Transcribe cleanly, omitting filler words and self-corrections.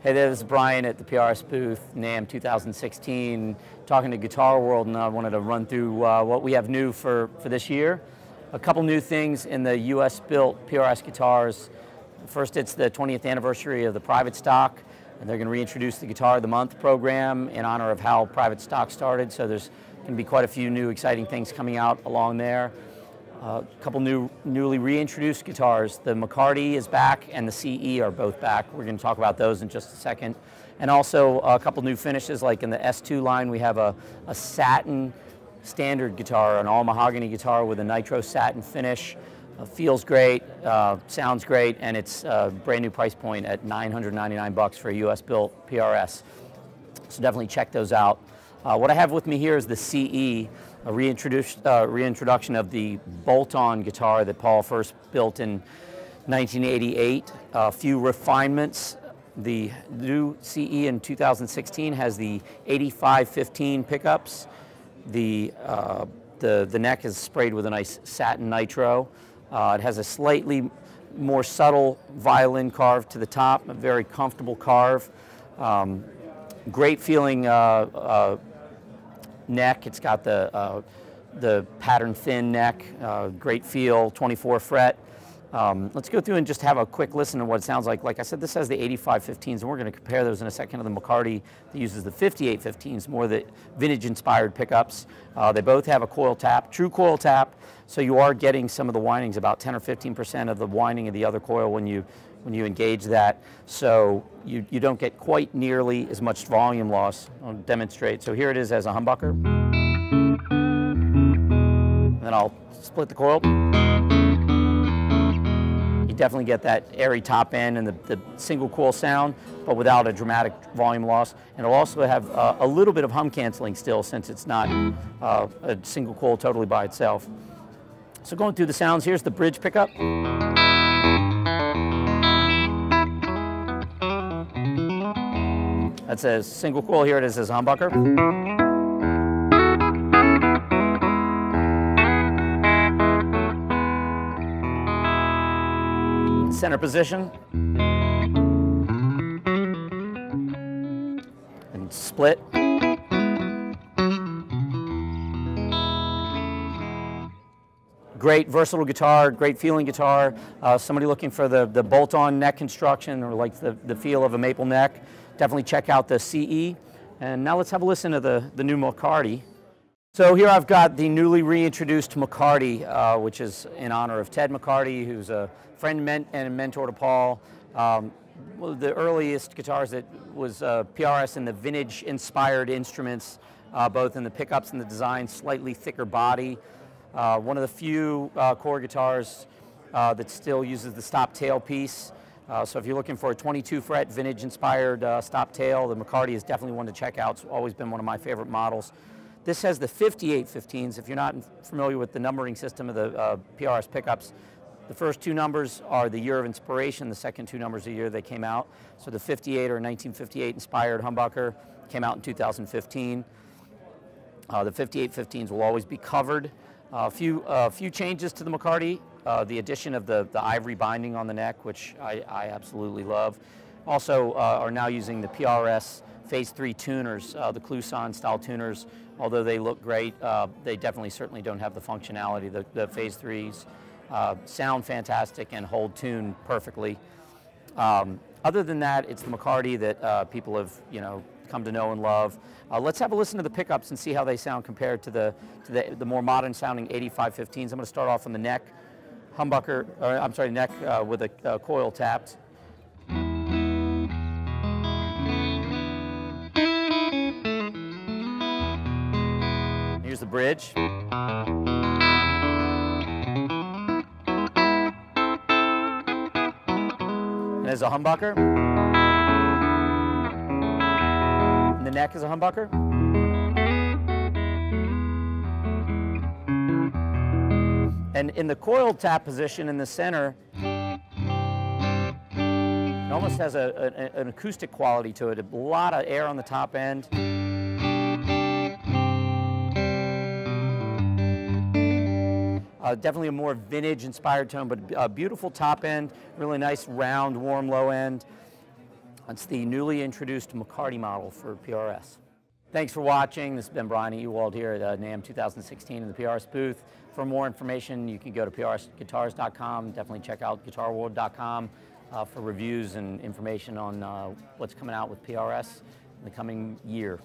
Hey there, this is Brian at the Prs booth, NAMM 2016, talking to Guitar World, and I wanted to run through what we have new for this year. A couple new things in the US-built Prs guitars. First, it's the 20th anniversary of the private stock, and they're going to reintroduce the Guitar of the Month program in honor of how private stock started, so there's going to be quite a few new exciting things coming out along there. A couple newly reintroduced guitars. The McCarty is back and the CE are both back. We're going to talk about those in just a second. And also a couple new finishes, like in the S2 line we have a satin standard guitar, an all mahogany guitar with a nitro satin finish. Feels great, sounds great, and it's a brand new price point at $999 for a US built PRS. So definitely check those out. What I have with me here is the CE, a reintroduction of the bolt-on guitar that Paul first built in 1988. A few refinements. The new CE in 2016 has the 8515 pickups. The neck is sprayed with a nice satin nitro. It has a slightly more subtle violin carve to the top, a very comfortable carve. Great feeling neck. It's got the pattern thin neck, great feel, 24 fret. Let's go through and just have a quick listen to what it sounds like. Like I said, this has the 8515s, and we're going to compare those in a second to the McCarty that uses the 5815s, more the vintage-inspired pickups. They both have a coil tap, true coil tap, so you are getting some of the windings, about 10 or 15% of the winding of the other coil when you engage that, so you don't get quite nearly as much volume loss. I'll demonstrate. So here it is as a humbucker. And then I'll split the coil. You definitely get that airy top end and the single coil sound, but without a dramatic volume loss. And it'll also have a little bit of hum canceling still, since it's not a single coil totally by itself. So going through the sounds, here's the bridge pickup. That's a single coil. Here it is as a humbucker. Center position. And split. Great versatile guitar, great feeling guitar. Somebody looking for the bolt-on neck construction or like the feel of a maple neck, definitely check out the CE. And now let's have a listen to the new McCarty. So here I've got the newly reintroduced McCarty, which is in honor of Ted McCarty, who's a friend and a mentor to Paul. One of the earliest guitars that was PRS in the vintage-inspired instruments, both in the pickups and the design, slightly thicker body. One of the few core guitars that still uses the stop tail piece. So if you're looking for a 22 fret vintage-inspired stop tail, the McCarty is definitely one to check out. It's always been one of my favorite models. This has the 5815s. If you're not familiar with the numbering system of the PRS pickups, the first two numbers are the year of inspiration, the second two numbers are the year they came out. So the 58 or 1958 inspired humbucker came out in 2015. The 5815s will always be covered. A few changes to the McCarty. The addition of the ivory binding on the neck, which I absolutely love. Also are now using the PRS Phase 3 tuners, the Kluson style tuners. Although they look great, they definitely certainly don't have the functionality. The Phase 3s sound fantastic and hold tune perfectly. Other than that, it's the McCarty that people have come to know and love. Let's have a listen to the pickups and see how they sound compared to the more modern sounding 8515s. I'm going to start off on the neck humbucker, neck with a coil tapped. Here's the bridge. And there's a humbucker. And the neck is a humbucker. And in the coil tap position in the center, it almost has an acoustic quality to it. A lot of air on the top end. Definitely a more vintage-inspired tone, but a beautiful top end, really nice round, warm low end. It's the newly introduced McCarty model for PRS. Thanks for watching. This has been Brian Ewald here at NAMM 2016 in the PRS booth. For more information, you can go to prsguitars.com. Definitely check out guitarworld.com for reviews and information on what's coming out with PRS in the coming year.